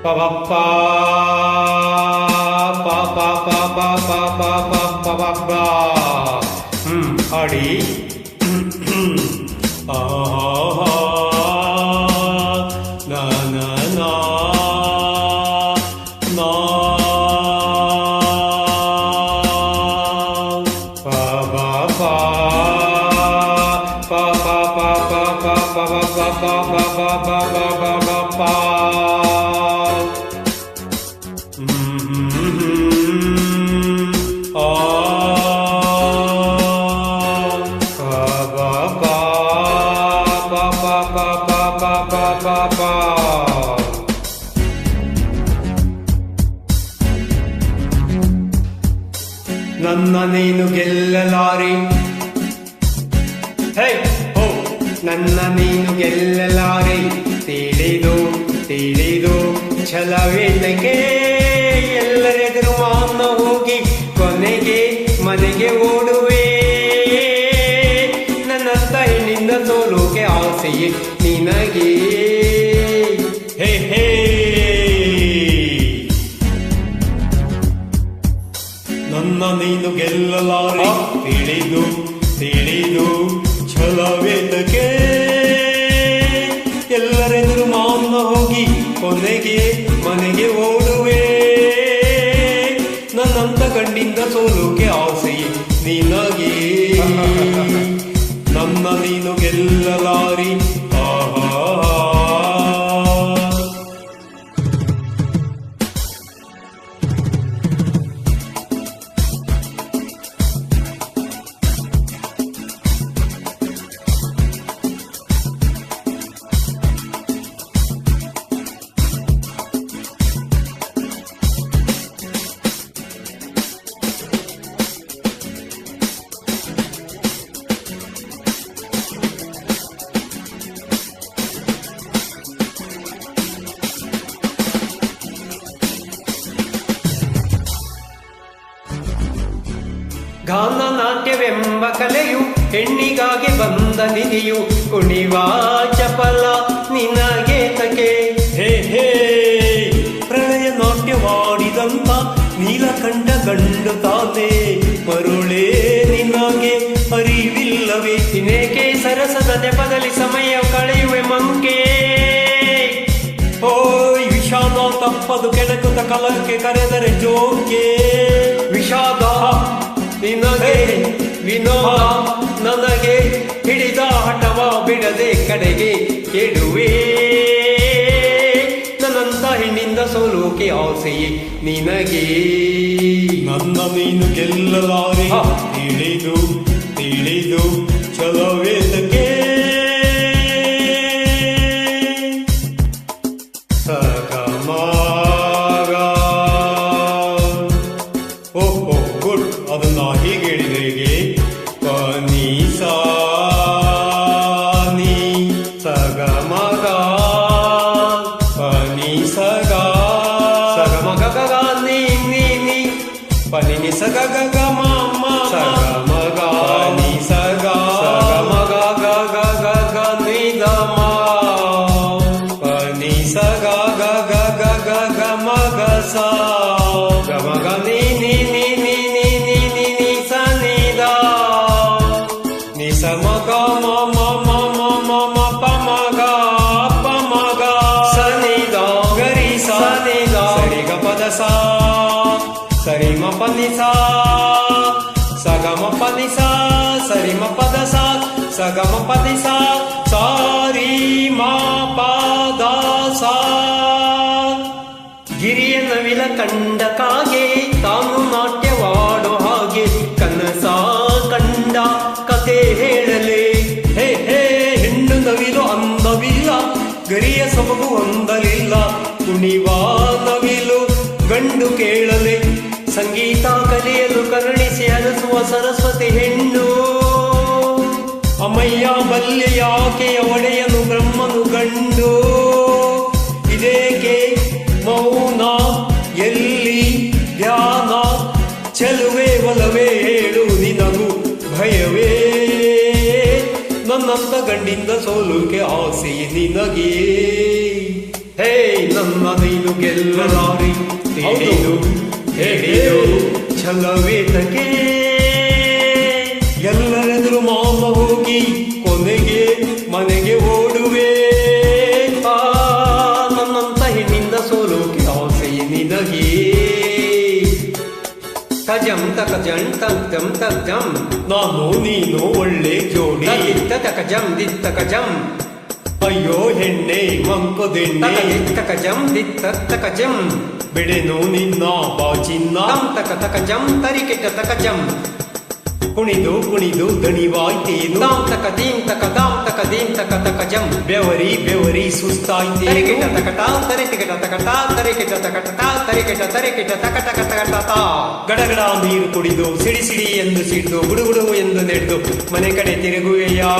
pa pa pa pa pa pa pa pa pa pa pa Adi na na na na pa pa pa pa pa pa pa pa pa pa pa pa pa pa pa ನನ್ನ ನೀನು ಗೆಲ್ಲಲಾರೆ ಹೇ ಹೋ ನನ್ನ ನೀನು ಗೆಲ್ಲಲಾರೆ ತಿಳಿದು ತಿಳಿದು ಛಲವೇತಕ್ಕೆ ಎಲ್ಲರೆದುರು ಮಾನ ಹೋಗಿ ಕೊನೆಗೆ ಮನೆಗೆ ಓಡುವೆ ನನ್ನಂತ ಹೆಣ್ಣಿಂದ ಸೋಲೋಕೆ ಆಸೆಯೇ ನಿನಗೆ ಹೇ ಹೇ ನನ್ನ ನೀನು ಗೆಲ್ಲಲಾರೆ ತಿಳಿದು ತಿಳಿದು ಛಲವೇತಕ್ಕೆ ಎಲ್ಲರೆದುರು ಮಾನ ಹೋಗಿ ಕೊನೆಗೆ ಮನೆಗೆ ಓಡುವೆ ನನ್ನಂತ ಗಂಡಿಂದ ಸೋಲೋಕೆ ಆಸೆಯೇ ನಿನಗೆ ನನ್ನ ನೀನು ಗೆಲ್ಲಲಾರಿ ಗಾನ ನಾಟ್ಯವೆಂಬ ಕಲೆಯು ಹೆಣ್ಣಿಗಾಗಿ ಬಂದ ನಿಧಿಯು ಕುಣಿವ ಚಪಲ ನಿನಗೆ ತಕೆ ಹೇ ಹೇ ಪ್ರಳಯ ನಾಟ್ಯವಾಡಿದಂತ ನೀಲಕಂಠ ಗಂಡು ತಾನೆ ಮರುಳೇ ನಿನಗೆ ಅರಿವಿಲ್ಲವೇ ತಿನೇಕೆ ಸರಸದ ನೆಪದಲ್ಲಿ ಸಮಯ ಕಳೆಯುವೆ ಮಂಕೆ ಓಯ್ ವಿಷಾದ ತಪ್ಪದು ಕೆಣಕುತ್ತ ಕಲಕ್ಕೆ ಕರೆದರೆ ಜೋಕೆ ವಿಷಾದ ನಿನಗೆ ವಿನೋದ ನನಗೆ ಹಿಡಿದ ಹಠವ ಬಿಡದೆ ಕಡೆಗೆ ಕೆಡುವೆ ನನ್ನಂತ ಹೆಣ್ಣಿಂದ ಸೋಲೋಕೆ ಆಸೆಯೇ ನಿನಗೆ ನನ್ನ ನೀನು ಗೆಲ್ಲಲಾರೆ ತಿಳಿದು ತಿಳಿದು ಛಲವೇತಕ್ಕೆ ಅದನ್ನ ಹೀಗೆ ಹೇಳಿದ್ರೆ ಹೇಗೆ ಪನಿ ಸಾ ನೀ ಸಗ ಮಗ ಪನಿ ಸಗ ಸಗ ಮಗ ಗಗ ನೀ ನೀ ನೀ ಪನಿ ನಿ ಸಗ ಗಗ ಮ ಸಗ ಮಗ ನೀ ಸಗ ಸಗ ಮಗ ಗಗ ಗಗ ನೀ ದ ಮ ಪನಿ ಸಗ ಗಗ ಗಗ ಗ ಮಗ ಸಾ ಗ ಮಗ ನೀ ನೀ ನೀ ನೀ ಸಮಗ ಮ ಮ ಮ ಮ ಮ ಮ ಪ ಮಗ ಪ ಮಗ ಸನಿದ ಗರಿ ಸನಿದ ಸರಿ ಗ ಪದ ಸಾ ಸರಿ ಮ ಪನಿ ಸಾ ಸಗ ಮ ಪನಿ ಸಾ ಸರಿ ಮ ಪದ ಸಾ ಸಗ ಮ ಪನಿ ಸಾ ಸಾರಿ ಮ ಪದ ಸಾ ಗಿರಿಯ ನವಿಲ ಕಂಡ ಕಾಗೆ ತಾನು ನಾಟ್ಯವಾಡೋ ಹಾಗೆ ಕನಸ ಕಂಡ ಕತೆ ಹೇಳಲೆ ಹೇ ಹೇ ಹೆಣ್ಣು ನವಿಲು ಅಂದವಿಲ್ಲ ಗರಿಯ ಸೊಬಗು ಹೊಂದಲಿಲ್ಲ ಕುಣಿವ ನವಿಲು ಗಂಡು ಕೇಳಲೆ ಸಂಗೀತ ಕಲಿಯಲು ಕರುಣಿಸಿ ಹರಸುವ ಸರಸ್ವತಿ ಹೆಣ್ಣು ಅಮಯ್ಯ ಬಲ್ಯ ಯಾಕೆಯ ಒಡೆಯನು ಬ್ರಹ್ಮನು ಗಂಡು ಇದೇಕೆ ಮೌನ ಎಲ್ಲಿ ಧ್ಯಾನ ಚೆಲುವೆ ಒಲವೇ ಹೇಳು ನಿನಗೂ ಭಯವೇ ನನ್ನಂತ ಗಂಡಿಂದ ಸೋಲುಕೆ ಆಸೆ ನಿನಗೆ ಹೇ ನನ್ನದೈದು ಗೆಲ್ಲಲಾರಿ ತಿಳಿದು ಹೇಳಿದು ಛಲವೇತಕ್ಕೆ ಎಲ್ಲರೆದುರು ಮಾಮ ಹೋಗಿ ಕೊನೆಗೆ ಮನೆಗೆ ಓಡುವೆ ನನ್ನಂತ ಹೆಣ್ಣಿಂದ ಸೋಲೋಕೆ ಆಸೆ ನಿನಗೆ ತಜಂ ತಕಜಂ ತಂ ತಜಂ ನಾನು ನೀನು ಒಳ್ಳೆ ಜೋಡಿ ತಕಜಂ ದಿತ್ತಕಜಂ ಅಯ್ಯೋ ಹೆಣ್ಣೆ ಮಂಕುದಿಣ್ಣೆ ತಕಜಂ ದಿತ್ತಕಜಂ ಬಿಡೆನು ನಿನ್ನ ಬಾಚಿನ್ನ ತಕ ತಕಜಂ ತರಿಕೆಟ ತಕಜಂ ಕುಣಿದು ಕುಣಿದು ದಣಿವಾಯ್ತೇನು ತಾಂ ತಕ ದೀಂ ತಕ ತಕಜಂ ಬೆವರಿ ಬೆವರಿ ಸುಸ್ತಾಯ್ತೇನು ತಕಟ ತರಿಕೆಟ ತಕಟ ತರಿಕೆಟ ತಕಟ ತರಿಕೆಟ ತರಿಕೆಟ ತಕಟಕ ತಕಟ ಗಡಗಡ ನೀರು ಕುಡಿದು ಸಿಡಿ ಸಿಡಿ ಎಂದು ಸಿಡಿದು ಗುಡುಗುಡು ಎಂದು ನಡೆದು ಮನೆ ಕಡೆ ತಿರುಗುವೆಯಾ